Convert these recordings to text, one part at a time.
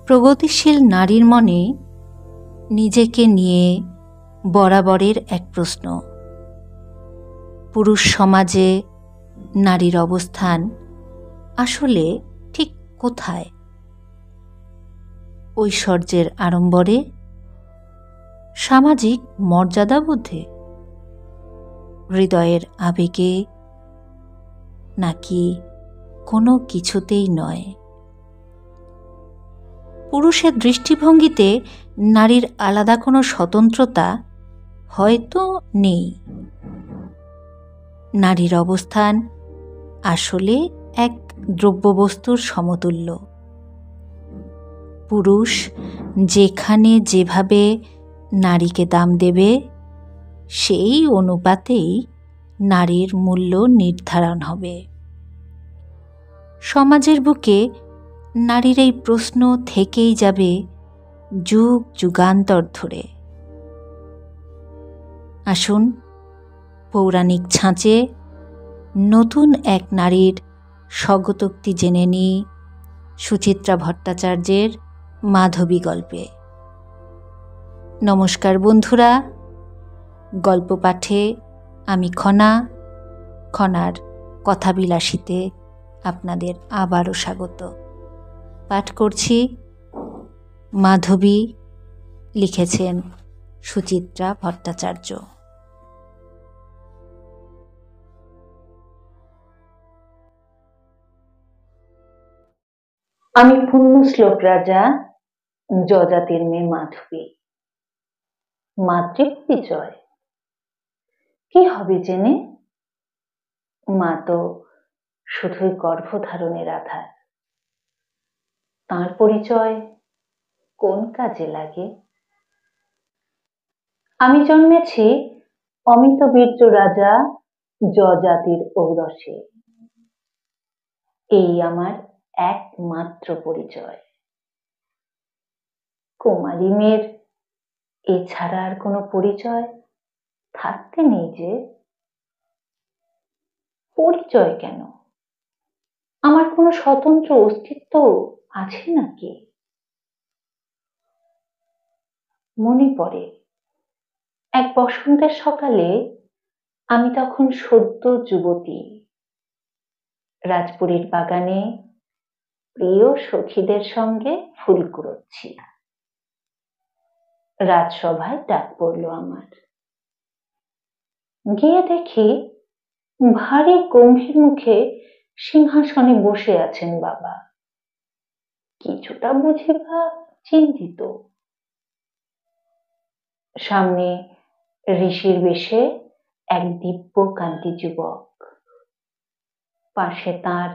প্রগতিশীল নারীর মনে নিজেকে নিয়ে বরাবরের এক প্রশ্ন, পুরুষ সমাজে নারীর অবস্থান আসলে ঠিক কোথায়? ঐশ্বর্যের আড়ম্বরে, সামাজিক মর্যাদাবোধে, হৃদয়ের আবেগে, নাকি কোনো কিছুতেই নয়? পুরুষের দৃষ্টিভঙ্গিতে নারীর আলাদা কোনো স্বতন্ত্রতা হয়তো নেই। নারীর অবস্থান আসলে এক দ্রব্যবস্তুর সমতুল্য। পুরুষ যেখানে যেভাবে নারীকে দাম দেবে, সেই অনুপাতেই নারীর মূল্য নির্ধারণ হবে। সমাজের বুকে নারীর এই প্রশ্ন থেকেই যাবে যুগ যুগান্তর ধরে। আসুন পৌরাণিক ছাঁচে নতুন এক নারীর স্বগতোক্তি জেনে নিই সুচিত্রা ভট্টাচার্যের মাধবী গল্পে। নমস্কার বন্ধুরা, গল্প পাঠে আমি খনার কথাবিলাসীতে আপনাদের আবারও স্বাগত। পাঠ করছি মাধবী, লিখেছেন সুচিত্রা ভট্টাচার্য। আমি পুণ্যশ্লোক রাজা, যজাতির মেয়ে মাধবী। মাতৃপরিচয় কি হবে জেনে? মা তো শুধুই গর্ভধারণের আধার। তাঁর পরিচয় কোন কাজে লাগে? আমি জন্মেছি অমিত বীর্য রাজা যজাতির ঔরসে। এই আমার একমাত্র পরিচয়। কুমারী মেয়ের এছাড়া আর কোনো পরিচয় থাকতে নেই যে। পরিচয় কেন? আমার কোনো স্বতন্ত্র অস্তিত্ব আছে নাকি? মনে পড়ে এক বসন্তের সকালে, আমি তখন সদ্য যুবতী, রাজপুরীর বাগানে প্রিয় সখীদের সঙ্গে ফুল কুড়োচ্ছি। রাজসভায় ডাক পড়ল আমার। গিয়ে দেখি ভারী গম্ভীর মুখে সিংহাসনে বসে আছেন বাবা, কিছুটা বুঝি বা চিন্তিত। সামনে ঋষির বেশে এক দিব্য কান্তি যুবক, পাশে তার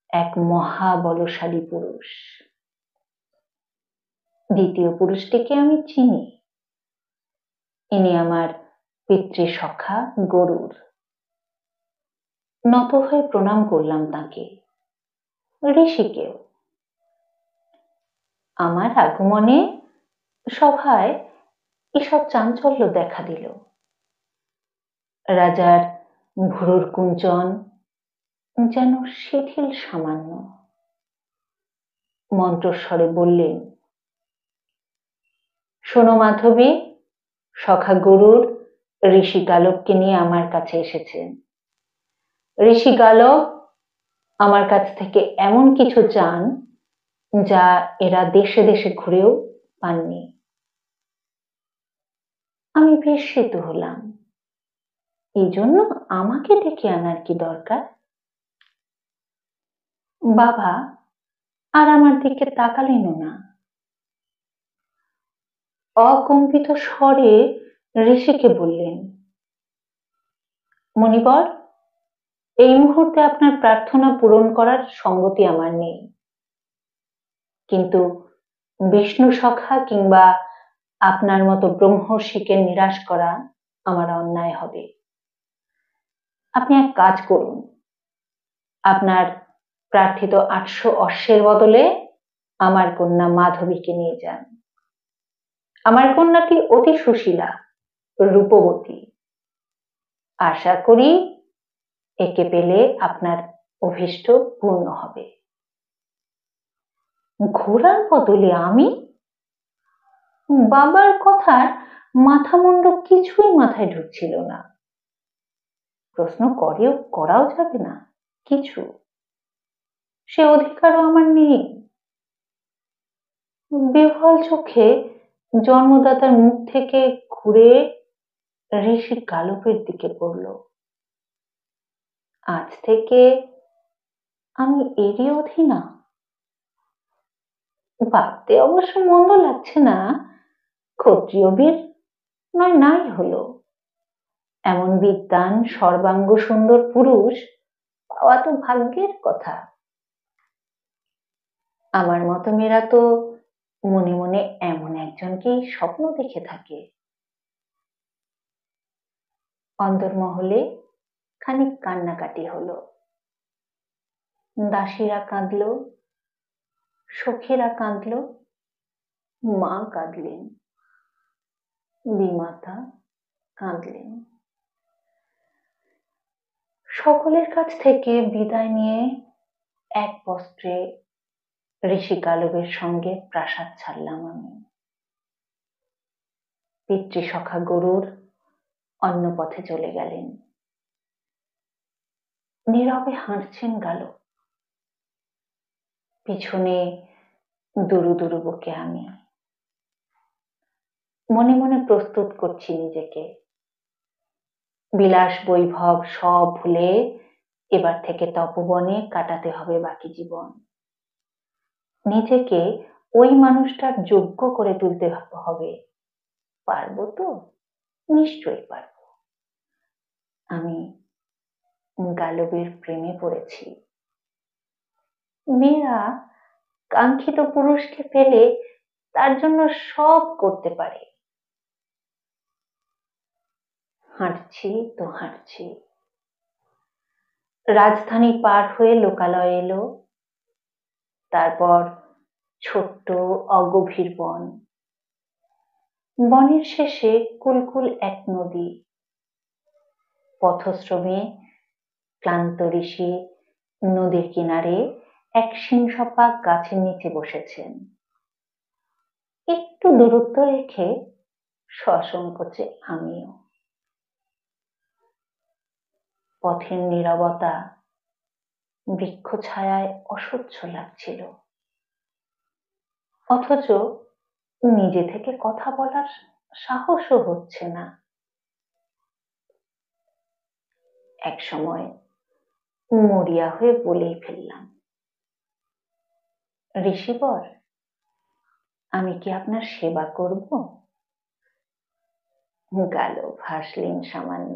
এক মহাবলশালী পুরুষ। দ্বিতীয় পুরুষটিকে আমি চিনি, ইনি আমার পিতৃসখা গরুর। নত হয়ে প্রণাম করলাম তাকে, ঋষিকেও। আমার আগমনে সভায় এসব চাঞ্চল্য দেখা দিল। রাজার ভুরুর কুঞ্চন যেন শিথিল সামান্য। মন্ত্রস্বরে বললেন, শোনো মাধবী, সখা গরুর ঋষি গালবকে নিয়ে আমার কাছে এসেছেন। ঋষি গালব আমার কাছ থেকে এমন কিছু চান যা এরা দেশে দেশে ঘুরেও পাননি। আমি বিস্মিত হলাম, এই জন্য আমাকে ডেকে আনার কি দরকার? বাবা আর আমার দিকে তাকালেনও না। অকম্পিত স্বরে ঋষিকে বললেন, মণিবর, এই মুহূর্তে আপনার প্রার্থনা পূরণ করার সঙ্গতি আমার নেই, কিন্তু বিষ্ণু সখা কিংবা আপনার মতো ব্রহ্মর্ষিকে নিরাশ করা আমার অন্যায় হবে। আপনি এক কাজ করুন, আপনার প্রার্থিত 800 অশ্বের বদলে আমার কন্যা মাধবীকে নিয়ে যান। আমার কন্যাটি অতি সুশীলা, রূপবতী। আশা করি একে পেলে আপনার অভীষ্ট পূর্ণ হবে। ঘোড়ার বদলে আমি? বাবার কথার মাথা মুন্ডু কিছুই মাথায় ঢুকছিল না। প্রশ্ন করাও যাবে না কিছু, সে অধিকারও আমার নেই। বিহ্বল চোখে জন্মদাতার মুখ থেকে ঘুরে ঋষি গালবের দিকে পড়ল। আজ থেকে আমি এরই অধীনা। ভাবতে অবশ্য মন্দ লাগছে না, ক্ষত্রিয় বীর নয় নাই হলো, এমন বিদ্বান সর্বাঙ্গ সুন্দর পুরুষ পাওয়া তো ভাগ্যের কথা। আমার মতো মেয়েরা তো মনে মনে এমন একজনকেই স্বপ্ন দেখে থাকে। অন্দরমহলে খানিক কান্নাকাটি হলো। দাসীরা কাঁদলো, সখীরা কাঁদলো, মা কাঁদলেন, বিমাতা কাঁদলেন। সকলের কাছ থেকে বিদায় নিয়ে এক বস্ত্রে ঋষি গালবের সঙ্গে প্রাসাদ ছাড়লাম আমি। পিতৃসখা গরুর অন্য পথে চলে গেলেন। নীরবে হাঁটছেন গালব, পিছনে দুরু দুরু বকে আমি। মনে মনে প্রস্তুত করছি নিজেকে, বিলাস বৈভব সব ভুলে এবার থেকে তপবনে কাটাতে হবে বাকি জীবন। নিজেকে ওই মানুষটার যোগ্য করে তুলতে হবে। পারবো তো? নিশ্চয়ই পারবো। আমি গালবের প্রেমে পড়েছি। মেয়েরা কাঙ্ক্ষিত পুরুষকে পেলে তার জন্য সব করতে পারে। হাঁটছি তো হাঁটছি। রাজধানী পার হয়ে লোকালয় এলো, তারপর ছোট্ট অগভীর বন। বনের শেষে কুলকুল এক নদী। পথশ্রমে ক্লান্ত ঋষি নদীর কিনারে এক সিংহপা গাছের নিচে বসেছেন। একটু দূরত্ব রেখে সসংকোচে আমিও। পথের নীরবতা বৃক্ষ ছায়ায় অসহ্য লাগছিল, অথচ নিজে থেকে কথা বলার সাহসও হচ্ছে না। এক সময় মরিয়া হয়ে বলেই ফেললাম, ঋষিবর, আমি কি আপনার সেবা করব? গালব হাসলেন সামান্য,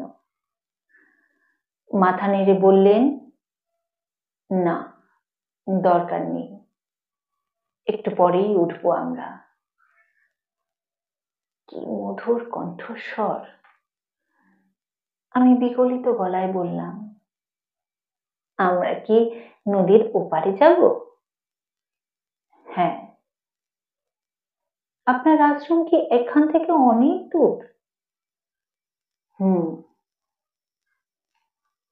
মাথা নেড়ে বললেন, না, দরকার নেই, একটু পরেই উঠবো আমরা। কি মধুর কণ্ঠস্বর! আমি বিগলিত গলায় বললাম, আমরা কি নদীর ওপারে যাব? হ্যাঁ। আপনার আশ্রম কি এখান থেকে অনেক দূর?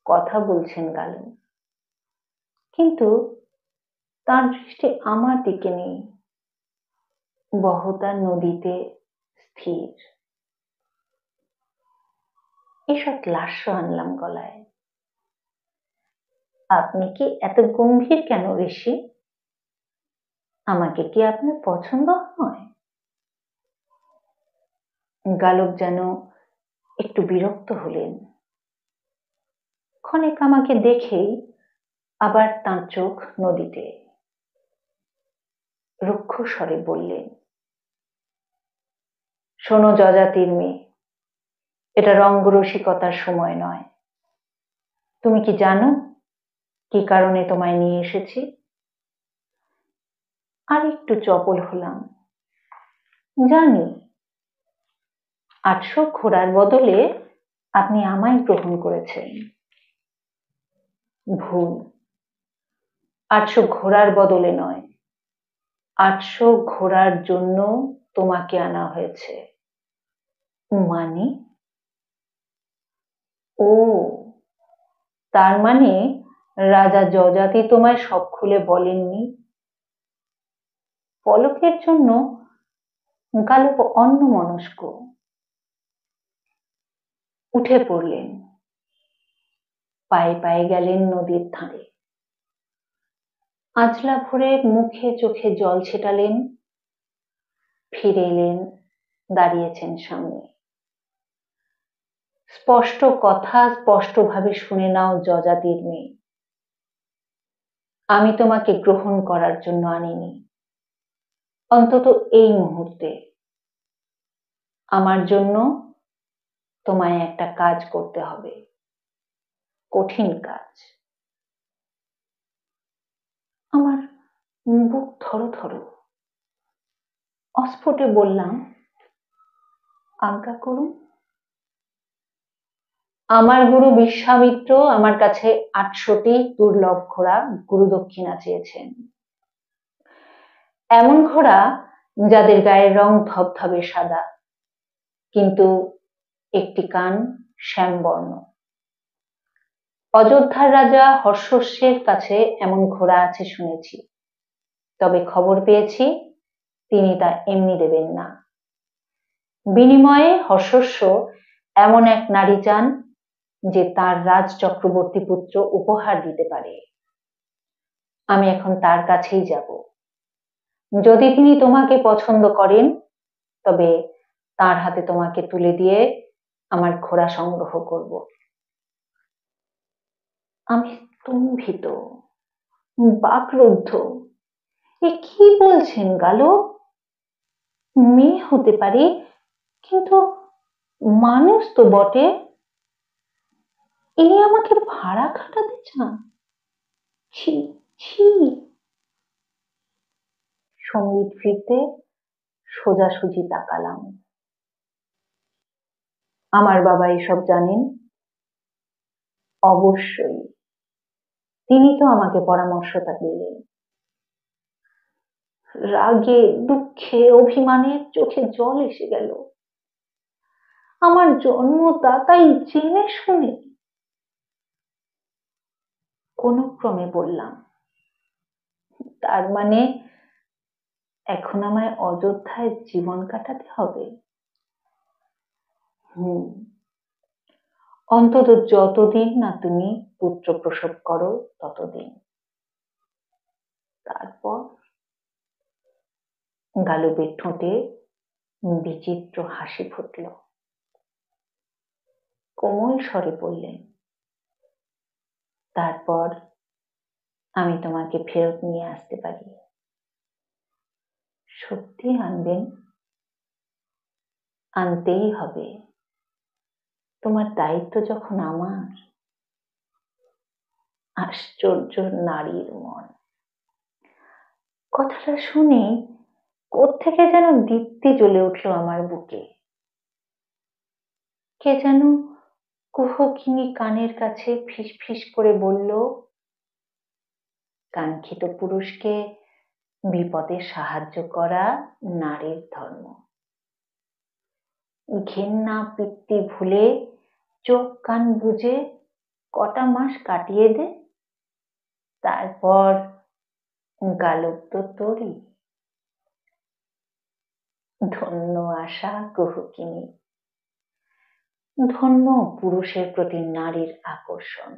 কথা বলছেন গালু, কিন্তু তার দৃষ্টি আমার দিকে নেই, বহতা নদীতে স্থির। ঈষৎ লাস্য আনলাম গলায়। আপনি কি এত গম্ভীর কেন ঋষি? আমাকে কি আপনার পছন্দ হয়? গালব যেন একটু বিরক্ত হলেন। ক্ষণেক আমাকে দেখেই আবার তাঁর চোখ নদীতে। রুক্ষ স্বরে বললেন, শোনো যযাতির মেয়ে, এটা রঙ্গরসিকতার সময় নয়। তুমি কি জানো কি কারণে তোমায় নিয়ে এসেছি? আর একটু চপল হলাম, জানি। 800 ঘোড়ার বদলে আপনি আমায় গ্রহণ করেছেন। ভুল, 800 ঘোড়ার বদলে নয়, 800 ঘোড়ার জন্য তোমাকে আনা হয়েছে। মানে? ও, তার মানে রাজা যযাতি তোমায় সব খুলে বলেননি? পলকের জন্য গালব অন্যমনস্ক। উঠে পড়লেন, পায়ে পায়ে গেলেন নদীর ধারে। আঁচলা ভরে মুখে চোখে জল ছেটালেন, ফিরে এলেন, দাঁড়িয়েছেন সামনে। স্পষ্ট কথা স্পষ্টভাবে শুনে নাও যযাতির মেয়ে, আমি তোমাকে গ্রহণ করার জন্য আনিনি, অন্তত এই মুহূর্তে। আমার জন্য তোমায় একটা কাজ করতে হবে, কঠিন কাজ। আমার বুক থরথর। অস্ফুটে বললাম, আজ্ঞা করুন। আমার গুরু বিশ্বামিত্র আমার কাছে 800টি দুর্লভ ঘোড়া গুরুদক্ষিণা চেয়েছেন। এমন ঘোড়া যাদের গায়ের রং ধবধবে সাদা, কিন্তু একটি কান শ্যামবর্ণ। অযোধ্যার রাজা হর্ষস্যের কাছে এমন ঘোড়া আছে শুনেছি, তবে খবর পেয়েছি তিনি তা এমনি দেবেন না। বিনিময়ে হর্ষস্য এমন এক নারী চান যে তার রাজ চক্রবর্তী পুত্র উপহার দিতে পারে। আমি এখন তার কাছেই যাব। যদি তিনি তোমাকে পছন্দ করেন, তবে তার হাতে তোমাকে তুলে দিয়ে আমার ঘোড়া সংগ্রহ করব। আমি স্তম্ভিত, বাকরুদ্ধ। এ কি বলছেন গালব? মেয়ে হতে পারি, কিন্তু মানুষ তো বটে। ইনি আমাকে ভাড়া খাটাতে চান? ছি ছি। সঙ্গীত ফিরতে সোজাসুজি তাকালাম। আমার বাবা এসব জানেন? অবশ্যই। তিনি তো আমাকে পরামর্শটা দিলেন। রাগে দুঃখে অভিমানে চোখে জল এসে গেল। আমার জন্মদাতাই জেনে শুনে। কোনো ক্রমে বললাম, তার মানে এখন আমায় অযোধ্যায় জীবন কাটাতে হবে? অন্তত যতদিন না তুমি পুত্র প্রসব করো ততদিন। তারপর? গালবের ঠোঁটে বিচিত্র হাসি ফুটল। কোমল স্বরে বললেন, তারপর আমি তোমাকে ফেরত নিয়ে আসতে পারি। সত্যি আনবেন? আনতেই হবে, তোমার দায়িত্ব যখন আমার। আশ্চর্য নারীর মন। কথাটা শুনে কোত্থেকে যেন দীপ্তি জ্বলে উঠল আমার বুকে। কে যেন কুহকিনী কানের কাছে ফিস ফিস করে বলল, কাঙ্ক্ষিত পুরুষকে বিপদে সাহায্য করা নারীর ধর্ম। ঘেন্না পিত্তি ভুলে চোখ কান বুঝে কটা মাস কাটিয়ে দে, তারপর গালব তো তোরই। ধন্য আশা কুহকিনী, ধন্য পুরুষের প্রতি নারীর আকর্ষণ।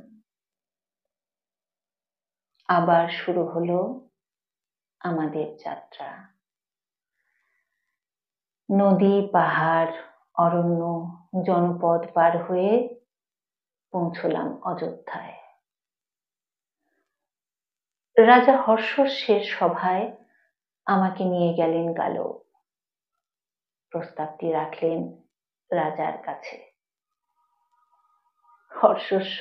আবার শুরু হলো আমাদের যাত্রা। নদী পাহাড় অরণ্য জনপদ পার হয়ে পৌঁছলাম অযোধ্যায়। রাজা হর্ষস্যের সভায় আমাকে নিয়ে গেলেন গালব। প্রস্তাবটি রাখলেন রাজার কাছে। হর্ষস্য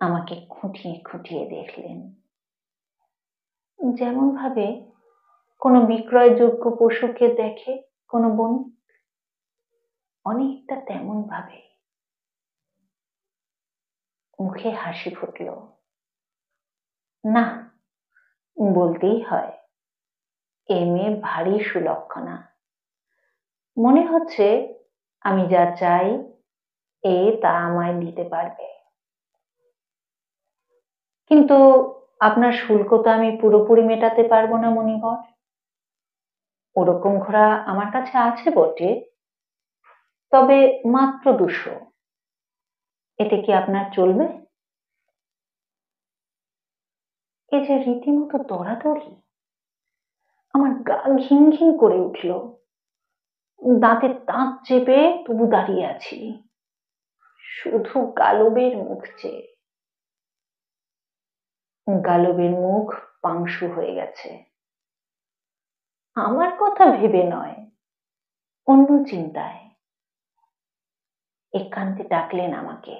আমাকে খুঁটিয়ে খুঁটিয়ে দেখলেন, যেমন ভাবে কোনো বিক্রয়যোগ্য পশুকে দেখে কোনো বণিক, অনেকটা তেমন ভাবে। মুখে হাসি ফুটল। না, বলতেই হয়, এ মেয়ে ভারী সুলক্ষণা। মনে হচ্ছে আমি যা চাই এ তা আমায় দিতে পারবে। কিন্তু আপনার শুল্ক তো আমি পুরোপুরি মেটাতে পারবো না মনিবর। ওরকম ঘোড়া আমার কাছে আছে বটে, তবে মাত্র 200। এতে কি আপনার চলবে? এ যে রীতিমতো দরাদরি, আমার গা ঘিন ঘিন করে উঠল। দাঁতে দাঁত চেপে তবু দাঁড়িয়ে আছি, শুধু গালবের মুখ চেয়ে। গালবের মুখ পাংশু হয়ে গেছে। আমার কথা ভেবে নয়, অন্য চিন্তায়। একান্তে ডাকলেন আমাকে,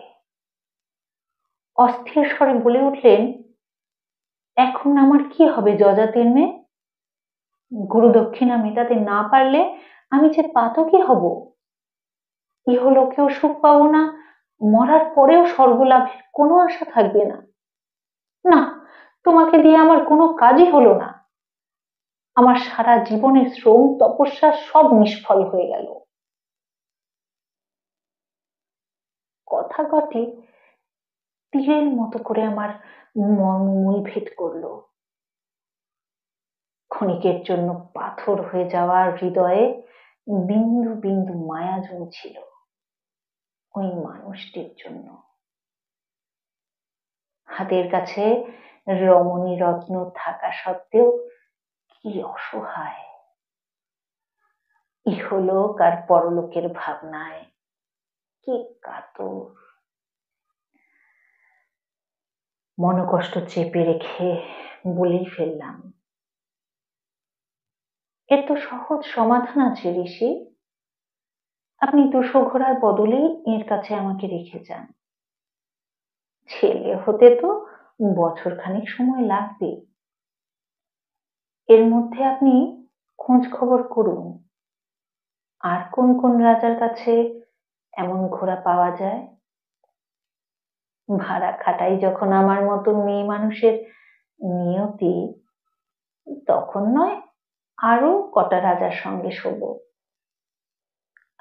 অস্থির স্বরে বলে উঠলেন, এখন আমার কি হবে যযাতির মেয়ে? গুরু দক্ষিণা মেটাতে না পারলে আমি যে পাতকী হব। ইহলোকেও সুখ পাবো না, মরার পরেও স্বর্গলাভের কোনো আশা থাকবে না। না, তোমাকে দিয়ে আমার কোনো কাজই হলো না। আমার সারা জীবনের শ্রম তপস্যা সব নিষ্ফল হয়ে গেল। কথা কটি তীরের মতো করে আমার মর্মমূল ভেদ করলো। ক্ষণিকের জন্য পাথর হয়ে যাওয়া হৃদয়ে বিন্দু বিন্দু মায়া জমছিল ওই মানুষটির জন্য। হাতের কাছে রমণী রত্ন থাকা সত্ত্বেও কি অসহায়। ইহলোক আর পরলোকের ভাবনায় কি কাতর। মনোকষ্ট চেপে রেখে বলেই ফেললাম, এর তো সহজ সমাধান আছে ঋষি। আপনি 200 ঘোড়ার বদলেই এর কাছে আমাকে রেখে যান। ছেলে হতে তো বছরখানেক সময় লাগবে। এর মধ্যে আপনি খোঁজ খবর করুন, আর কোন কোন রাজার কাছে এমন ঘোড়া পাওয়া যায়। ভাড়া খাটাই যখন আমার মতো মেয়ে মানুষের নিয়তি, তখন নয় আরো কটা রাজার সঙ্গে শোব,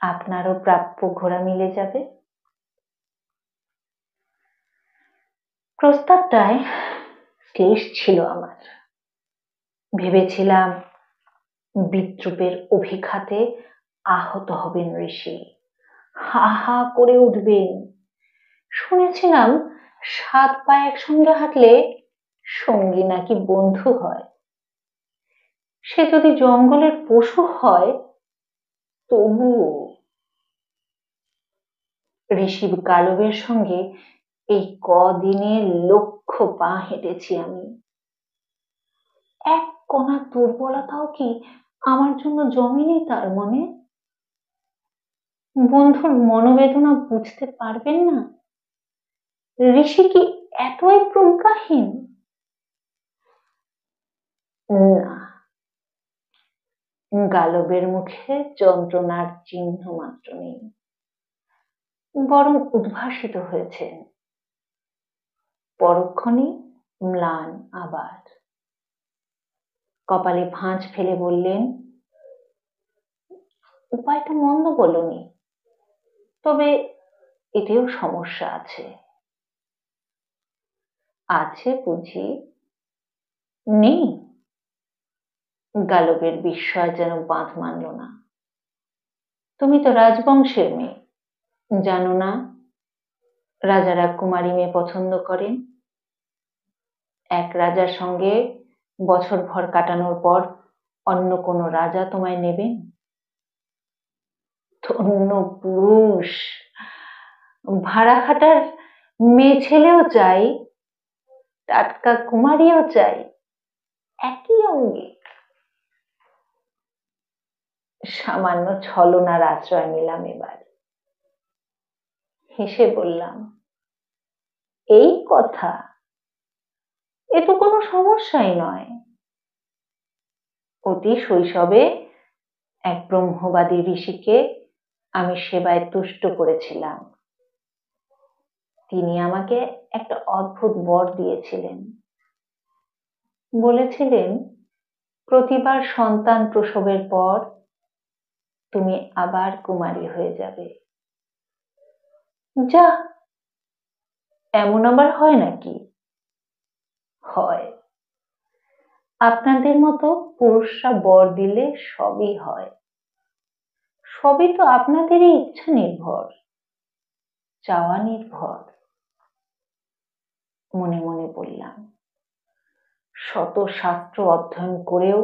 আপনারও প্রাপ্য ঘোড়া মিলে যাবে। প্রস্তাবটায় ক্লেশ ছিল আমার। ভেবেছিলাম বিদ্রূপের অভিঘাতে আহত হবেন ঋষি, হা হা করে উঠবেন। শুনেছিলাম 7 পা একসঙ্গে হাঁটলে সঙ্গী নাকি বন্ধু হয়। সে যদি জঙ্গলের পশু হয় তবুও। ঋষি গালবের সঙ্গে এই কদিনে লক্ষ পা হেঁটেছি আমি। এক কণা দুর্বলতাও কি আমার জন্য জমেনি তার মনে? বন্ধুর মনোবেদনা বুঝতে পারবেন না? ঋষি কি এতই প্রজ্ঞাহীন? না, গালবের মুখে যন্ত্রণার চিহ্ন মাত্র নেই, বরং উদ্ভাসিত হয়েছেন। পরক্ষণে ম্লান আবার। কপালে ভাঁজ ফেলে বললেন, উপায়টা মন্দ বলনি, তবে এতেও সমস্যা আছে। আছে বুঝি? নেই? গালবের বিস্ময় যেন বাঁধ মানল না। তুমি তো রাজবংশের মেয়ে, জানো না রাজারা কুমারী মেয়ে পছন্দ করেন? এক রাজার সঙ্গে বছর ভর কাটানোর পর অন্য কোনো রাজা তোমায় নেবেন? ধন্য পুরুষ! ভাড়া খাটার মেয়ে ছেলেও চাই, টাটকা কুমারীও চাই, একই অঙ্গে। সামান্য ছলনার আশ্রয় নিলাম এবার। হেসে বললাম, এই কথা? এ তো কোনো সমস্যাই নয়। অতি শৈশবে এক ব্রহ্মবাদী ঋষিকে আমি সেবায় তুষ্ট করেছিলাম। তিনি আমাকে একটা অদ্ভুত বর দিয়েছিলেন। বলেছিলেন, প্রতিবার সন্তান প্রসবের পর তুমি আবার কুমারী হয়ে যাবে। যা, এমন আবার হয় নাকি? হয়। আপনাদের মতো পুরুষরা বর দিলে সবই হয়, সবই তো আপনাদেরই ইচ্ছা নির্ভর, চাওয়া নির্ভর। মনে মনে বললাম, শত শাস্ত্র অধ্যয়ন করেও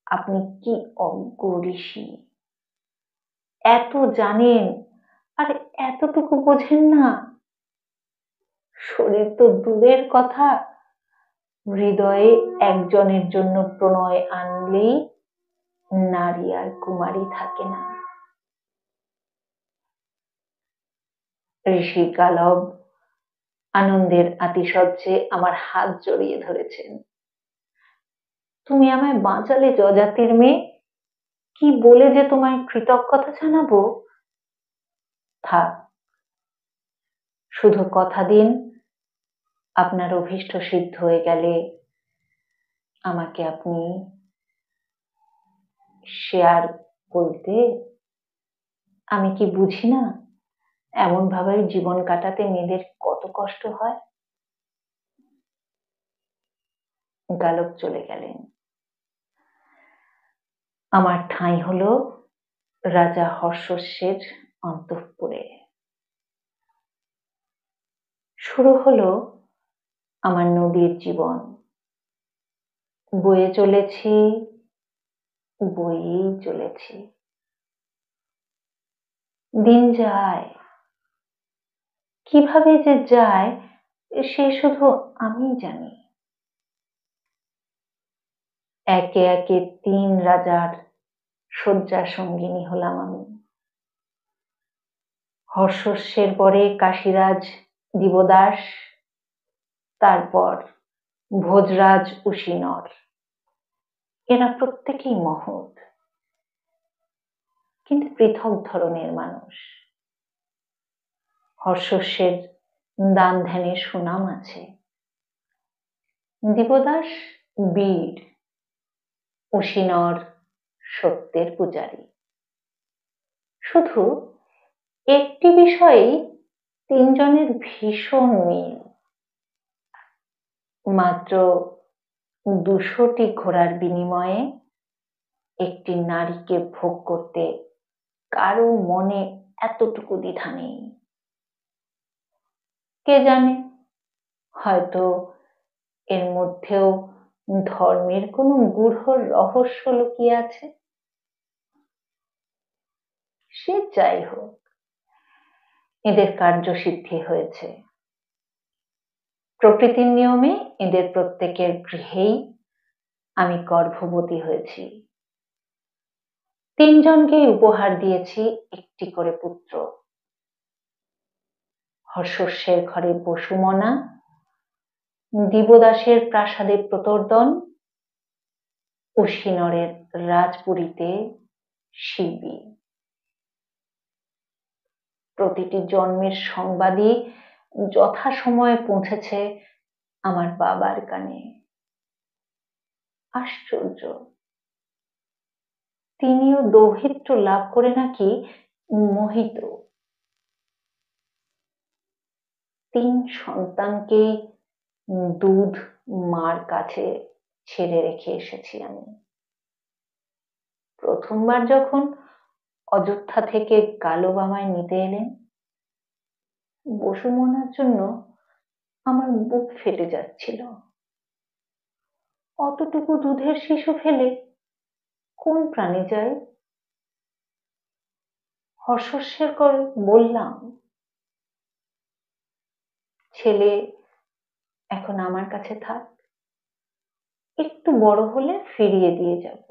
আপনি কি অজ্ঞ ঋষি! এত জানেন আর এতটুকু বোঝেন না। শরীর তো দূরের কথা, হৃদয়ে একজনের জন্য প্রণয় আনলেই নারী আর কুমারী থাকে না। ঋষি গালব আনন্দের আতিশয্যে আমার হাত জড়িয়ে ধরেছেন। তুমি আমায় বাঁচালে যজাতির মেয়ে, কি বলে যে তোমায় কৃতজ্ঞতা জানাবো। থাক, শুধু কথা দিন আপনার অভীষ্ট সিদ্ধ হয়ে গেলে আমাকে আপনি শেয়ার বলতে। আমি কি বুঝি না এমন ভাবে জীবন কাটাতে মেয়েদের কত কষ্ট হয়। গালব চলে গেলেন। আমার ঠাঁই হলো রাজা হর্ষস্বের অন্তঃপুরে। শুরু হলো আমার নদীর জীবন। বয়ে চলেছি, বয়েই চলেছি। দিন যায়, কিভাবে যে যায় সে শুধু আমিই জানি। একে একে 3 রাজার শয্যা সঙ্গিনী হলাম আমি। হর্ষস্বের পরে কাশীরাজ দিবদাস, তারপর ভোজরাজ উশিনর। এরা প্রত্যেকেই মহৎ, কিন্তু পৃথক ধরনের মানুষ। হর্ষস্বের দান ধ্যানের সুনাম আছে। দিবদাস বীর, উশিনর সত্যের পূজারী। শুধু একটি বিষয়েই 3 জনের ভীষণ মিল। মাত্র 200টি ঘোড়ার বিনিময়ে একটি নারীকে ভোগ করতে কারো মনে এতটুকু দ্বিধা নেই। কে জানে, হয়তো এর মধ্যেও ধর্মের কোনো গূঢ় রহস্য লুকিয়ে আছে। সে যাই হোক, এদের কার্যসিদ্ধি হয়েছে। প্রকৃতির নিয়মে এদের প্রত্যেকের গৃহেই আমি গর্ভবতী হয়েছি। 3 জনকেই উপহার দিয়েছি একটি করে পুত্র। হর্ষস্বের ঘরে বসুমনা, দিবদাসের প্রাসাদে প্রতর্দন, উশিনরের রাজপুরীতে শিবী। প্রতিটি জন্মের সংবাদই যথাসময়ে পৌঁছেছে আমার বাবার কানে। আশ্চর্য, তিনিও দৌহিত্র লাভ করে নাকি মোহিত। 3 সন্তানকেই দুধ মার কাছে ছেড়ে রেখে এসেছি আমি। প্রথমবার যখন অযোধ্যা থেকে গালব আমায় নিতে এলেন, বসুমনার জন্য আমার বুক ফেটে যাচ্ছিল। অতটুকু দুধের শিশু ফেলে কোন প্রাণী যায়? হর্ষস্বের করে বললাম, ছেলে এখন আমার কাছে থাক, একটু বড় হলে ফিরিয়ে দিয়ে যাব।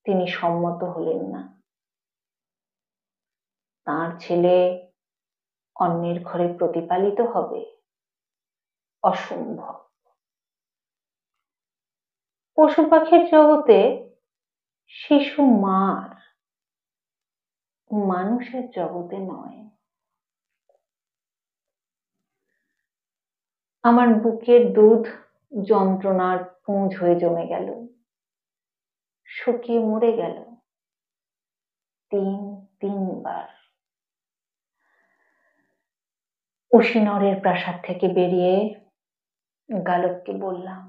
তিনি সম্মত হলেন না। তার ছেলে অন্যের ঘরে প্রতিপালিত হবে, অসম্ভব। পশু পাখির জগতে শিশু মার, মানুষের জগতে নয়। আমার বুকের দুধ যন্ত্রণার পুঁজ হয়ে জমে গেল, শুকিয়ে মরে গেল 3বার। উশিনরের প্রাসাদ থেকে বেরিয়ে গালবকে বললাম,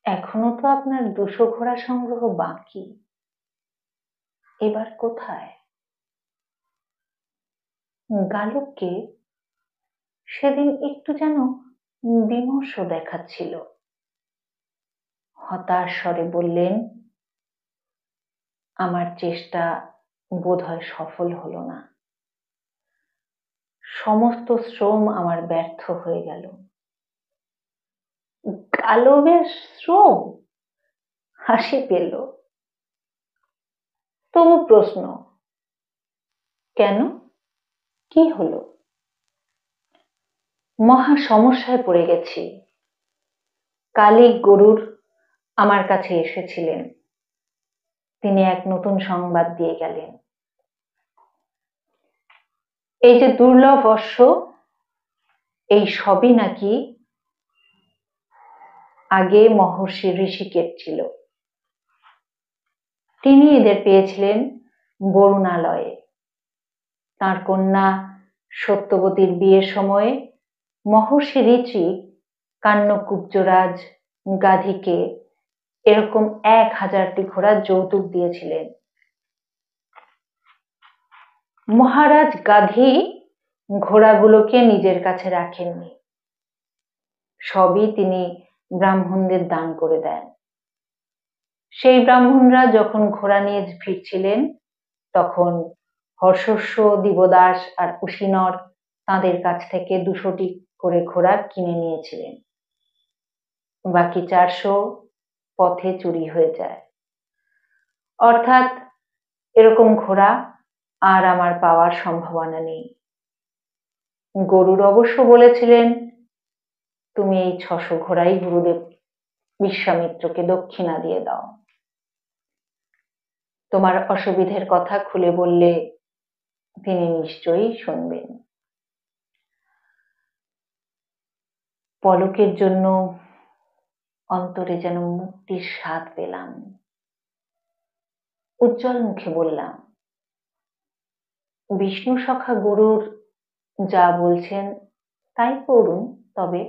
এখনো তো আপনার 200 ঘোড়া সংগ্রহ বাকি, এবার কোথায়? গালবকে সেদিন একটু যেন বিমর্ষ দেখাচ্ছিল। হতাশ স্বরে বললেন, আমার চেষ্টা বোধহয় সফল হলো না, সমস্ত শ্রম আমার ব্যর্থ হয়ে গেল। গালবের শ্রম? হাসি পেল। তবু প্রশ্ন, কেন, কি হলো? মহা সমস্যায় পড়ে গেছি। কালই গরুর আমার কাছে এসেছিলেন। তিনি এক নতুন সংবাদ দিয়ে গেলেন। এই যে দুর্লভ অশ্ব, এই সবই নাকি আগে মহর্ষি ঋষিকের ছিল। তিনি এদের পেয়েছিলেন বরুণালয়ে। তাঁর কন্যা সত্যবতীর বিয়ের সময়ে মহর্ষি ঋষি কান্যকুব্জরাজ গাধিকে এরকম 1000টি ঘোড়া যৌতুক দিয়েছিলেন। মহারাজ গাধি ঘোড়াগুলোকে নিজের কাছে রাখেননি, সবই তিনি ব্রাহ্মণদের দান করে দেন। সেই ব্রাহ্মণরা যখন ঘোড়া নিয়ে ফিরছিলেন, তখন হর্ষস্ব, দিবদাস আর কুশিনর তাঁদের কাছ থেকে 200টি করে ঘোড়া কিনে নিয়েছিলেন। বাকি 400 পথে চুরি হয়ে যায়। অর্থাৎ এরকম ঘোড়া আর আমার পাওয়ার সম্ভাবনা নেই। গরুর অবশ্য বলেছিলেন, তুমি এই 600 ঘোড়াই গুরুদেব বিশ্বামিত্রকে দক্ষিণা দিয়ে দাও। তোমার অসুবিধের কথা খুলে বললে তিনি নিশ্চয়ই শুনবেন। পলকের জন্য অন্তরে যেন মুক্তির স্বাদ পেলাম। উজ্জ্বল মুখে বললাম, বিষ্ণু সখা গরুর যা বলছেন তাই করুন, তবে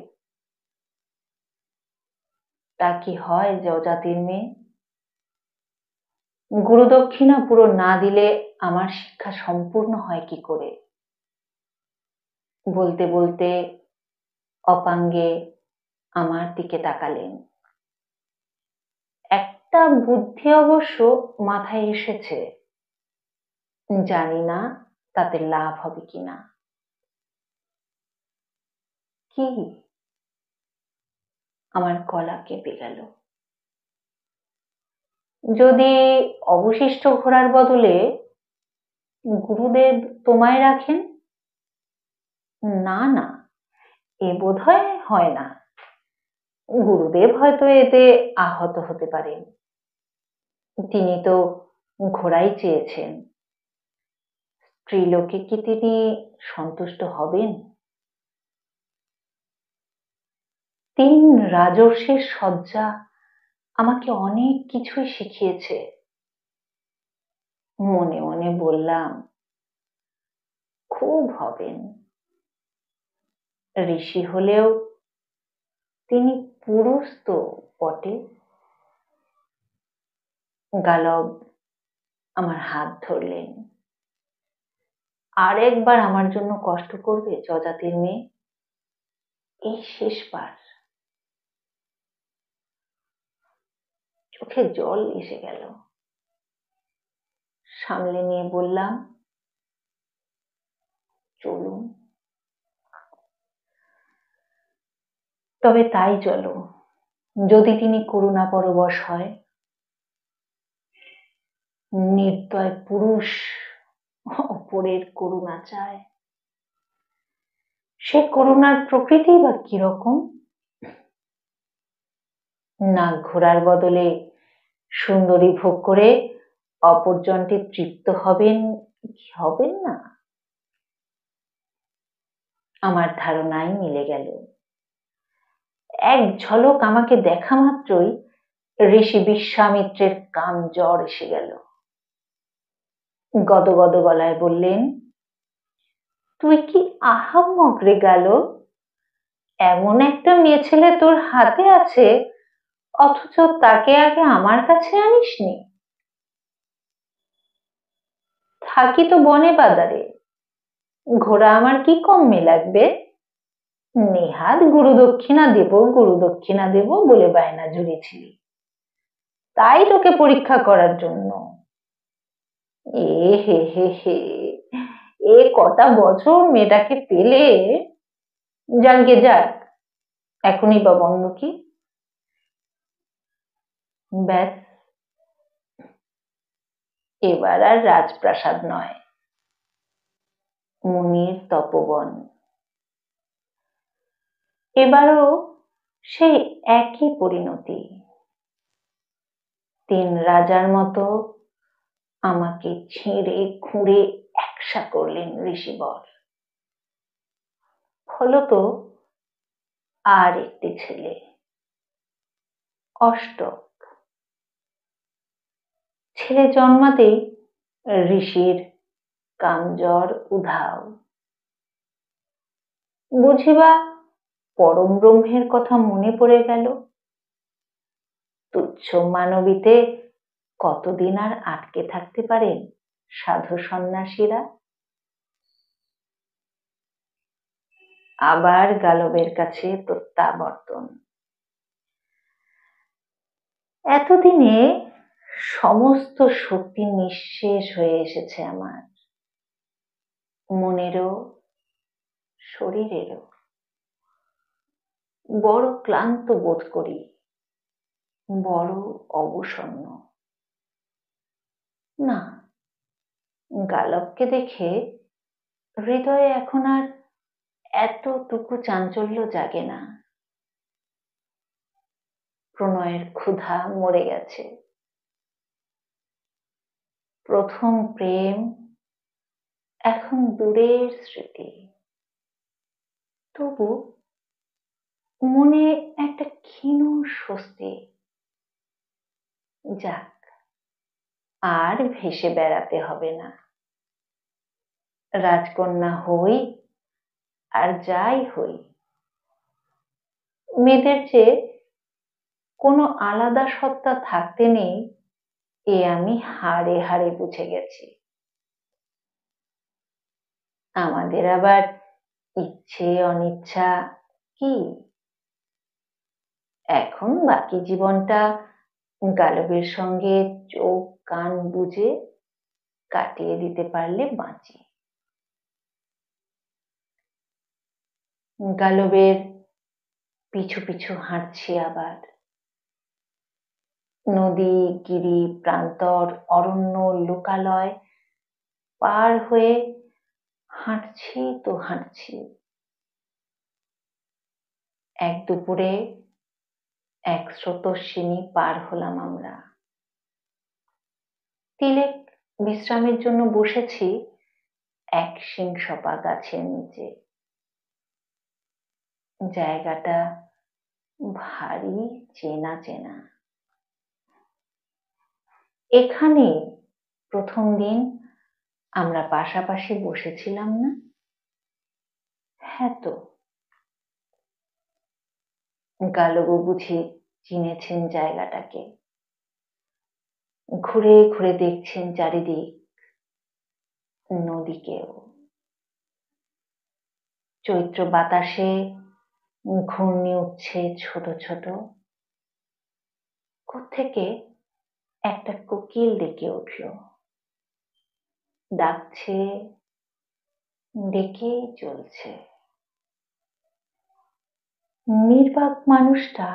তা কি হয় যজাতির মেয়ে? গুরুদক্ষিণা পুরো না দিলে আমার শিক্ষা সম্পূর্ণ হয় কি করে? বলতে বলতে অপাঙ্গে আমার দিকে তাকালেন। একটা বুদ্ধি অবশ্য মাথায় এসেছে, জানি না তাতে লাভ হবে কিনা। কি? আমার গলা কেঁপে গেল। যদি অবশিষ্ট ঘোড়ার বদলে গুরুদেব তোমায় রাখেন? না না, এ বোধহয় হয় না। গুরুদেব হয়তো এতে আহত হতে পারেন। তিনি তো ঘোড়াই চেয়েছেন। স্ত্রীলোকে কি তিনি সন্তুষ্ট হবেন? 3 রাজর্ষির সজ্জা আমাকে অনেক কিছুই শিখিয়েছে। মনে মনে বললাম, খুব হবেন। ঋষি হলেও তিনি পুরুষ তো বটে। গালব আমার হাত ধরলেন। আর একবার আমার জন্য কষ্ট করবে যজাতির মেয়ে? এই শেষবার। চোখে জল এসে গেল। সামলে নিয়ে বললাম, চলুন। তবে তাই চলো, যদি তিনি করুণা পরবশ হয়। নির্দয় পুরুষ অপরের করুণা চায়, সে করুণার প্রকৃতি বা কিরকম? না ঘোড়ার বদলে সুন্দরী ভোগ করে অপরজনটি তৃপ্ত হবেন কি হবেন না? আমার ধারণাই মিলে গেল। এক ঝলক আমাকে দেখা মাত্রই ঋষি বিশ্বামিত্রের কান জ্বর এসে গেল। গদগদ গলায় বললেন, তুই কি আহাম্মক রে গালব? এমন একটা মেয়ে ছেলে তোর হাতে আছে, অথচ তাকে আগে আমার কাছে আনিসনি। থাকি তো বনে বাজারে, ঘোড়া আমার কি কমে লাগবে? নেহাত গুরু দক্ষিণা দেব বলে বায়না জুড়েছিলি, তাই তোকে পরীক্ষা করার জন্য। এ হে হে হে, এ কটা বছর মেয়েটাকে পেলে। যানগে যাক, এখনই বা বন্ধ কি? ব্যাস, এবার আর রাজপ্রাসাদ নয়, মুনির তপবন। এবারও সেই একই পরিণতি। 3 রাজার মতো আমাকে ছিঁড়ে খুঁড়ে একসা করলেন ঋষিবর। ফলত আর একটি ছেলে, অষ্টক। ছেলে জন্মাতেই ঋষির কামজ্বর উধাও। বুঝিবা পরম ব্রহ্মের কথা মনে পড়ে গেল। তুচ্ছ মানবীতে কতদিন আর আটকে থাকতে পারেন সাধু সন্ন্যাসীরা? আবার গালবের কাছে প্রত্যাবর্তন। এতদিনে সমস্ত শক্তি নিঃশেষ হয়ে এসেছে আমার, মনেরও শরীরেরও। বড় ক্লান্ত বোধ করি, বড় অবসন্ন। না, গালবকে দেখে হৃদয়ে এখন আর এতটুকু চাঞ্চল্য জাগে না। প্রণয়ের ক্ষুধা মরে গেছে। প্রথম প্রেম এখন দূরের স্মৃতি। তবু মনে একটা ক্ষীণ স্বস্তি। যাক, আর ভেসে বেড়াতে হবে না। রাজকন্যা হই আর যাই হই, মেয়েদের চেয়ে কোনো আলাদা সত্তা থাকতে নেই, এ আমি হাড়ে হাড়ে বুঝে গেছি। আমাদের আবার ইচ্ছে অনিচ্ছা কি? এখন বাকি জীবনটা গালবের সঙ্গে চোখ কান বুজে কাটিয়ে দিতে পারলে বাঁচি। গালবের পিছু পিছু হাঁটছি আবার। নদী, গিরি, প্রান্তর, অরণ্য, লোকালয় পার হয়ে হাঁটছি তো হাঁটছি। এক দুপুরে এক স্রোতস্বিনী পার হলাম আমরা। তিলেক বিশ্রামের জন্য বসেছি এক সিংসপা গাছের নিচে। জায়গাটা ভারী চেনা চেনা। এখানে প্রথম দিন আমরা পাশাপাশি বসেছিলাম না? হ্যাঁ তো। গালবও বুঝি চিনেছেন জায়গাটাকে। ঘুরে ঘুরে দেখছেন চারিদিক, নদীকেও। চৈত্র বাতাসে ঘূর্ণি উঠছে ছোট ছোট। কোত্থেকে একটা কোকিল ডেকে উঠল, ডাকছে, ডেকেই চলছে। নির্বাক মানুষটা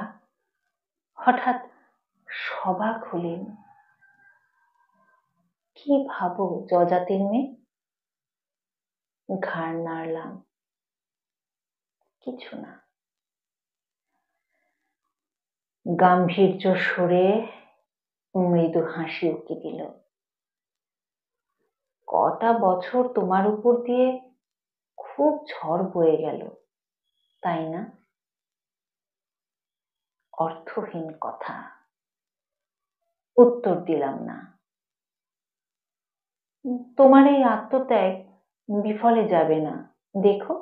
হঠাৎ সবাক হলেন। কি ভাবো যজাতির মেয়ে? ঘাড় নাড়লাম, কিছু না। গাম্ভীর্য সরে মৃদু হাসি উকি দিল। কটা বছর তোমার উপর দিয়ে খুব ঝড় বয়ে গেল, তাই না? অর্থহীন কথা, উত্তর দিলাম না। তোমার এই আত্মত্যাগ বিফলে যাবে না, দেখো।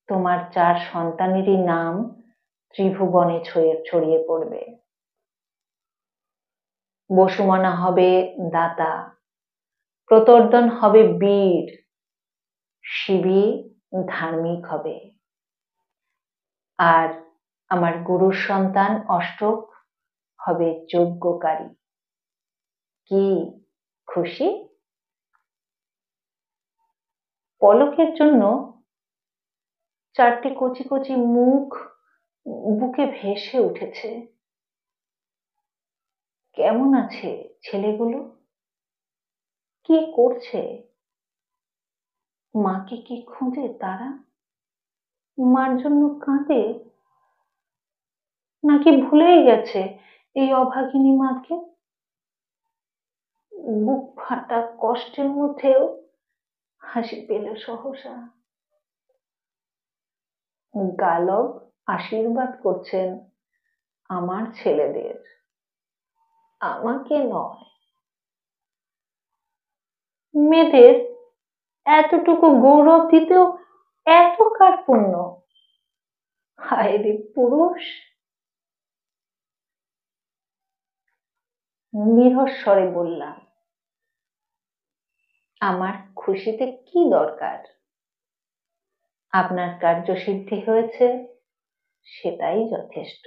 তোমার 4 সন্তানেরই নাম ত্রিভুবনে ছড়িয়ে পড়বে। বসুমনা হবে দাতা, প্রতর্দন হবে বীর, শিবী ধার্মিক হবে, আর আমার গুরুর সন্তান অষ্টক হবে যজ্ঞকারী। কি খুশি? পলকের জন্য 4টি কচি কচি মুখ বুকে ভেসে উঠেছে। কেমন আছে ছেলেগুলো? কি করছে? মাকে কি খুঁজে তারা? মার জন্য কাঁদে, নাকি ভুলেই গেছে এই অভাগিনী মাকে? বুক ফাটা কষ্টের মধ্যেও হাসি পেল সহসা। গালব আশীর্বাদ করছেন আমার ছেলেদের, আমাকে নয়। মেয়েদের এতটুকু গৌরব দিতেও এত কার্পণ্য! হায় রে পুরুষ! নিরস্বরে বললাম, আমার খুশিতে কি দরকার? আপনার কার্যসিদ্ধি হয়েছে, সেটাই যথেষ্ট।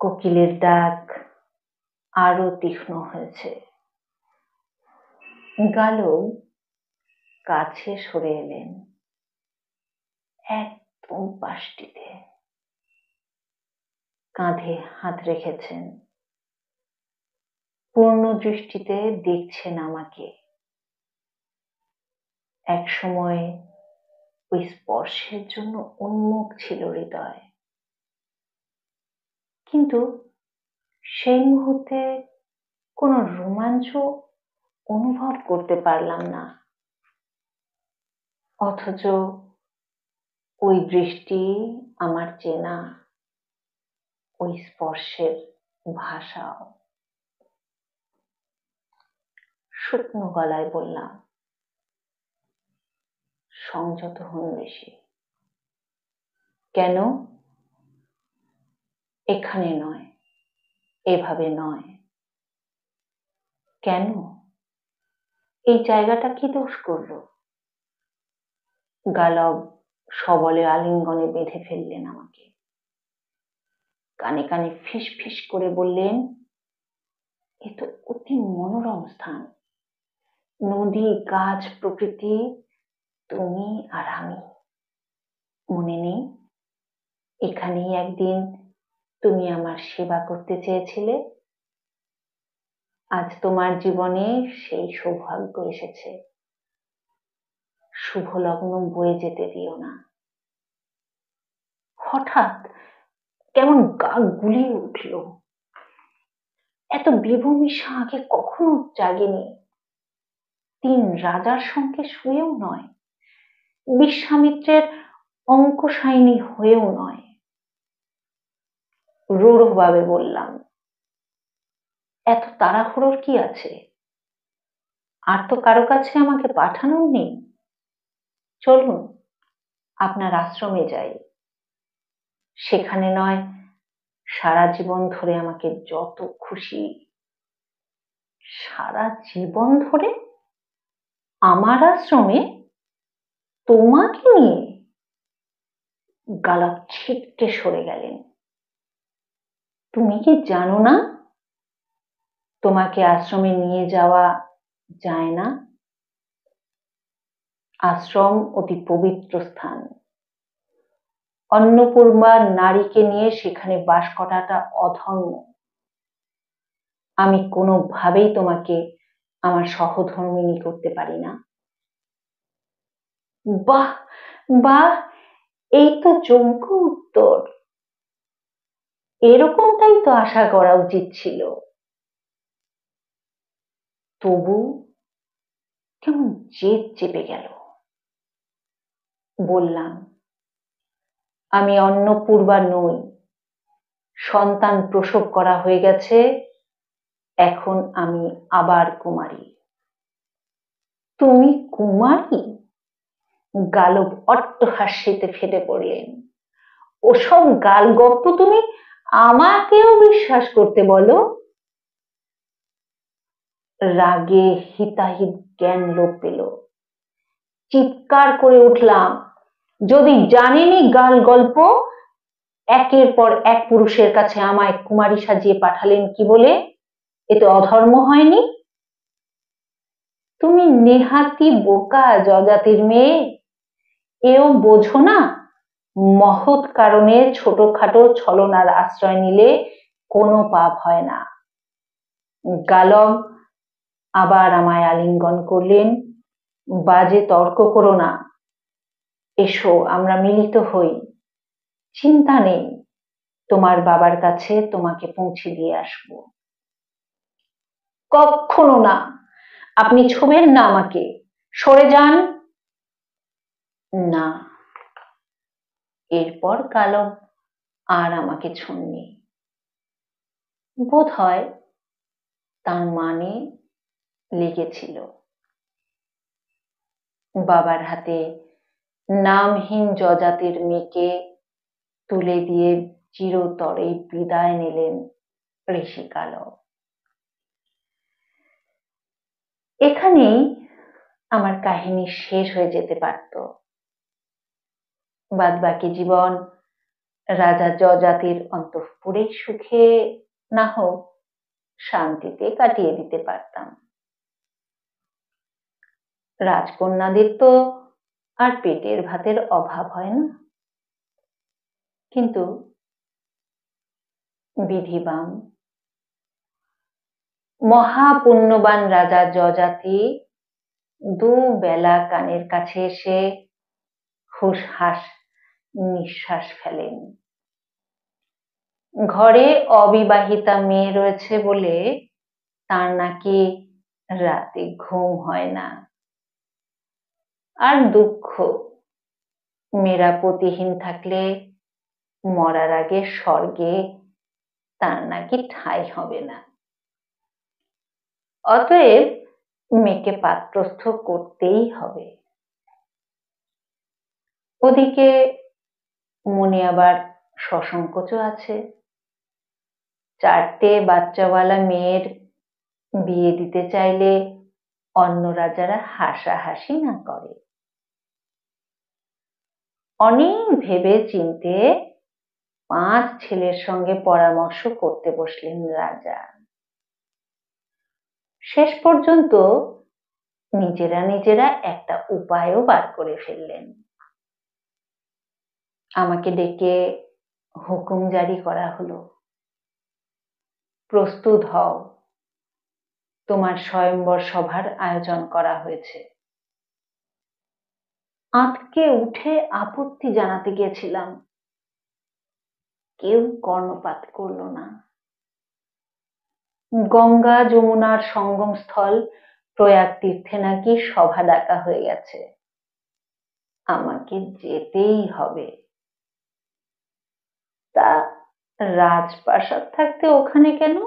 কোকিলের ডাক আরো তীক্ষ্ণ হয়েছে। গালব কাছে সরে এলেন, একদম পাশটিতে কাঁধে হাত রেখেছেন, পূর্ণ দৃষ্টিতে দেখছেন আমাকে। এক সময় ওই স্পর্শের জন্য উন্মুখ ছিল হৃদয়, কিন্তু সেই মুহূর্তে কোনো রোমাঞ্চ অনুভব করতে পারলাম না। অথচ ওই দৃষ্টি আমার চেনা, ওই স্পর্শের ভাষাও। শুকনো গলায় বললাম, সংযত হন বেশি। কেন? এখানে নয়, এভাবে নয়। কেন? এই জায়গাটা কি দোষ করলো? গালব সবলে আলিঙ্গনে বেঁধে ফেললেন আমাকে। কানে কানে ফিস ফিস করে বললেন, এ তো অতি মনোরম স্থান। নদী, গাছ, প্রকৃতি, তুমি আর আমি। মনে নেই এখানেই একদিন তুমি আমার সেবা করতে চেয়েছিলে? আজ তোমার জীবনে সেই সৌভাগ্য এসেছে। শুভ লগ্ন বয়ে যেতে দিও না। হঠাৎ কেমন গা গুলিয়ে উঠল। এত বিভূমিষা আগে কখনো জাগেনি। 3 রাজার সঙ্গে শুয়েও নয়, বিশ্বামিত্রের অঙ্কশায়িনী হয়েও নয়। রূঢ়ভাবে বললাম, এত তাড়াহুড়োর কি আছে? আর তো কারো কাছে আমাকে পাঠানোর নেই। চলুন আপনার আশ্রমে যাই, সেখানে নয় সারা জীবন ধরে আমাকে যত খুশি। সারা জীবন ধরে? আমার আশ্রমে? তোমাকে নিয়ে? গালব ছিটকে সরে গেলেন। তুমি কি জানো না তোমাকে আশ্রমে নিয়ে যাওয়া যায় না? আশ্রম অতি পবিত্র স্থান। অন্নপূর্ণা নারীকে নিয়ে সেখানে বাস করাটা অধর্ম। আমি কোনোভাবেই তোমাকে আমার সহধর্মিণী করতে পারি না। বাহ বাহ, এই তো যোগ্য উত্তর। এরকমটাই তো আশা করা উচিত ছিল। তবু কেমন জেদ চেপে গেল। বললাম, আমি অন্নপূর্ণা নই। সন্তান প্রসব করা হয়ে গেছে, এখন আমি আবার কুমারী। তুমি কুমারী? গালব অট্টহাস্যিতে ফেটে পড়লেন। ওসব গালগপ্প তুমি আমাকেও বিশ্বাস করতে বলো? রাগে হিতাহিত জ্ঞান লোপ পেল। চিৎকার করে উঠলাম, যদি জানেনই গাল গল্প, একের পর এক পুরুষের কাছে আমায় কুমারী সাজিয়ে পাঠালেন কি বলে? এ তো অধর্ম হয়নি? তুমি নেহাতি বোকা জজাতির মেয়ে, এও বোঝো না মহৎ কারণে ছোটখাটো ছলনার আশ্রয় নিলে কোনো পাপ হয় না। গালব আবার আমায় আলিঙ্গন করলেন। বাজে তর্ক করো না, এসো আমরা মিলিত হই। চিন্তা নেই, তোমার বাবার কাছে তোমাকে পৌঁছে দিয়ে আসবো। কখনো না, আপনি ছোবেন না আমাকে, সরে যান। না, এরপর গালব আর আমাকে ছোঁয়নি। বোধ হয় তার মানে লেগেছিল। বাবার হাতে নামহীন জজাতির মেয়েকে তুলে দিয়ে চিরতরে বিদায় নিলেন ঋষি গালব। এখানেই আমার কাহিনী শেষ হয়ে যেতে পারত। বাদবাকি জীবন রাজা জজাতির অন্তঃপুরেই সুখে না হোক শান্তিতে কাটিয়ে দিতে পারতাম। রাজকন্যাদের তো আর পেটের ভাতের অভাব হয় না। কিন্তু বিধিবাম মহাপুণ্যবান রাজা জজাতি দুবেলা কানের কাছে এসে হুসহাস নিঃশ্বাস ফেলেন। ঘরে অবিবাহিতা মেয়ে রয়েছে বলে তার নাকি রাতে ঘুম হয় না। আর দুঃখ, মেয়েরা পতিহীন থাকলে মরার আগে স্বর্গে তার নাকি ঠাঁই হবে না। অতএব মেয়েকে পাত্রস্থ করতেই হবে। ওদিকে মনে আবার সসংকোচও আছে। 4টে বাচ্চাওয়ালা মেয়ের বিয়ে দিতে চাইলে অন্য রাজারা হাসাহাসি না করে। অনেক ভেবে চিনতে 5 ছেলের সঙ্গে পরামর্শ করতে বসলেন রাজা। শেষ পর্যন্ত নিজেরা একটা উপায়ও বার করে ফেললেন। আমাকে ডেকে হুকুম জারি করা হলো, প্রস্তুত হও, তোমার স্বয়ম্বর সভার আয়োজন করা হয়েছে। আঁতকে উঠে আপত্তি জানাতে গিয়েছিলাম, কেউ কর্ণপাত করলো না। গঙ্গা যমুনার সঙ্গমস্থল প্রয়াগ তীর্থে নাকি সভা ডাকা হয়ে গেছে, আমাকে যেতেই হবে। তা রাজপ্রাসাদ থাকতে ওখানে কেন?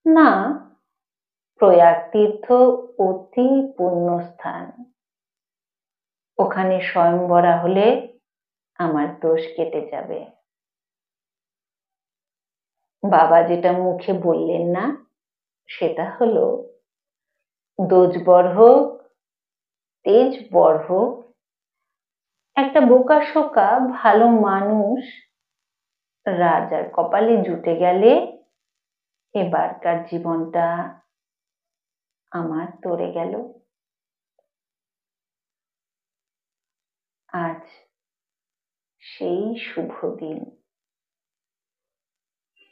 না, প্রয়াগ তীর্থ অতি পুণ্যস্থান, ওখানে স্বয়ংবরা হলে আমার দোষ কেটে যাবে। বাবা যেটা মুখে বললেন না সেটা হলো, দোজ বর হোক তেজ বর হোক, একটা বোকা শোকা ভালো মানুষ রাজার কপালে জুটে গেলে এবারকার জীবনটা আমার তরে গেল। আজ সেই শুভ দিন।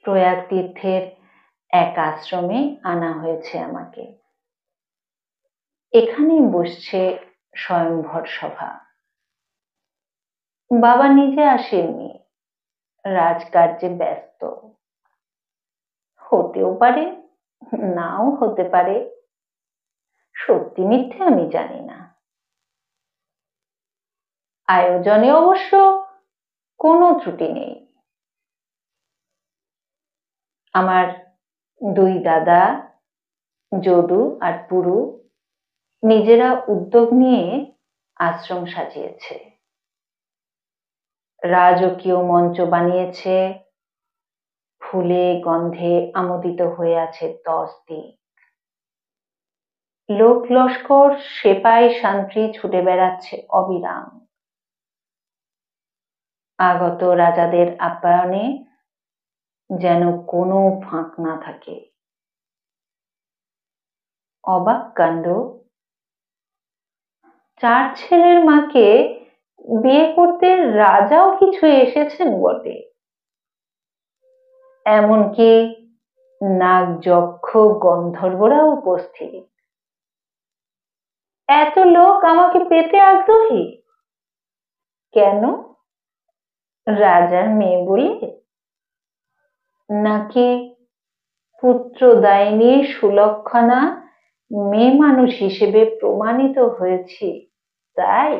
প্রয়াগ তীর্থের এক আশ্রমে আনা হয়েছে আমাকে। এখানেই বসছে স্বয়ংবর সভা। বাবা নিজে আসেননি, রাজকার্যে ব্যস্ত। হতেও পারে, নাও হতে পারে, সত্যি মিথ্যে আমি জানি না। আয়োজনে অবশ্য কোনো ত্রুটি নেই। আমার 2 দাদা যদু আর পুরু নিজেরা উদ্যোগ নিয়ে আশ্রম সাজিয়েছে, রাজকীয় মঞ্চ বানিয়েছে, ফুলে গন্ধে আমোদিত হয়ে আছে 10 দিক। লোক লস্কর সেপাই শান্তি ছুটে বেড়াচ্ছে অবিরাম। আগত রাজাদের আপ্যায়নে যেন কোনো ফাঁক না থাকে। অবাক কাণ্ড, 4 ছেলের মাকে বিয়ে করতে রাজাও কিছু এসেছেন বটে, এমনকি নাগ যক্ষ গন্ধর্বরাও উপস্থিত। এত লোক আমাকে পেতে আগ্রহী কেন? রাজার মেয়ে বলে? নাকি পুত্রদায়িনী সুলক্ষণা মেয়ে মানুষ হিসেবে প্রমাণিত হয়েছি তাই?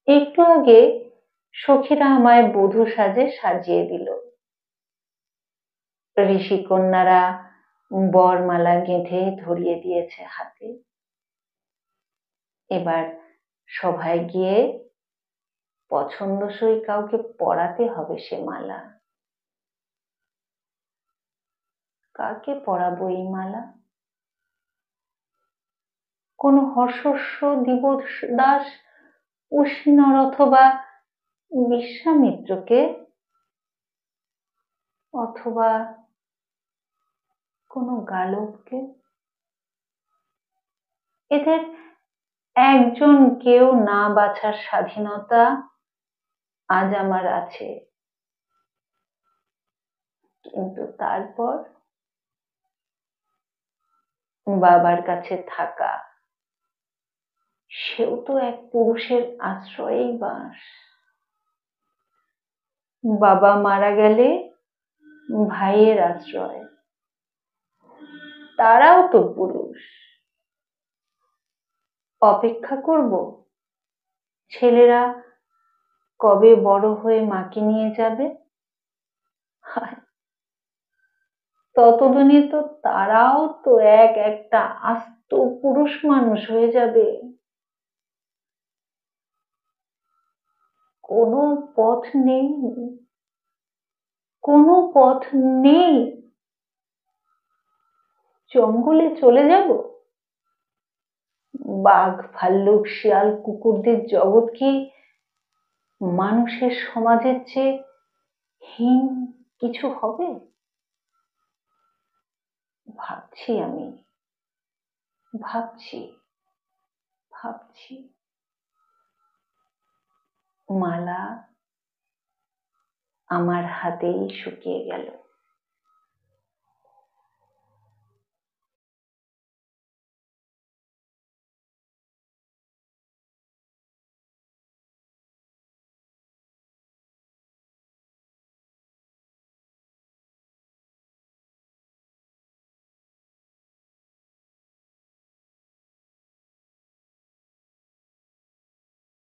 একটু আগে সখীরা আমায় বধূ সাজে সাজিয়ে দিল। ঋষিকন্যারা বরমালা গেঁথে ধরিয়ে দিয়েছে হাতে। এবার সভায় গিয়ে পছন্দসই কাউকে পরাতে হবে সে মালা। কাকে পরাবো এই মালা? কোন হর্ষস্ব দিবদাস উশিনর অথবা বিশ্বামিত্রকে, অথবা কোনো গালবকে? এদের একজন কেউ না বাছার স্বাধীনতা আজ আমার আছে, কিন্তু তারপর বাবার কাছে থাকা, সেও তো এক পুরুষের আশ্রয়েই বাস। বাবা মারা গেলে ভাইয়ের আশ্রয়, তারাও তো পুরুষ। অপেক্ষা করব ছেলেরা কবে বড় হয়ে মাকে নিয়ে যাবে, ততদিনে তো তারাও তো একটা আস্ত পুরুষ মানুষ হয়ে যাবে। কোনো পথ নেই, কোনো পথ নেই। জঙ্গলে চলে যাব? বাঘ ভাল্লুক শিয়াল কুকুরদের জগৎ কি মানুষের সমাজের চেয়ে হীন কিছু হবে? ভাবছি আমি, ভাবছি ভাবছি। মালা আমার হাতেই শুকিয়ে গেল।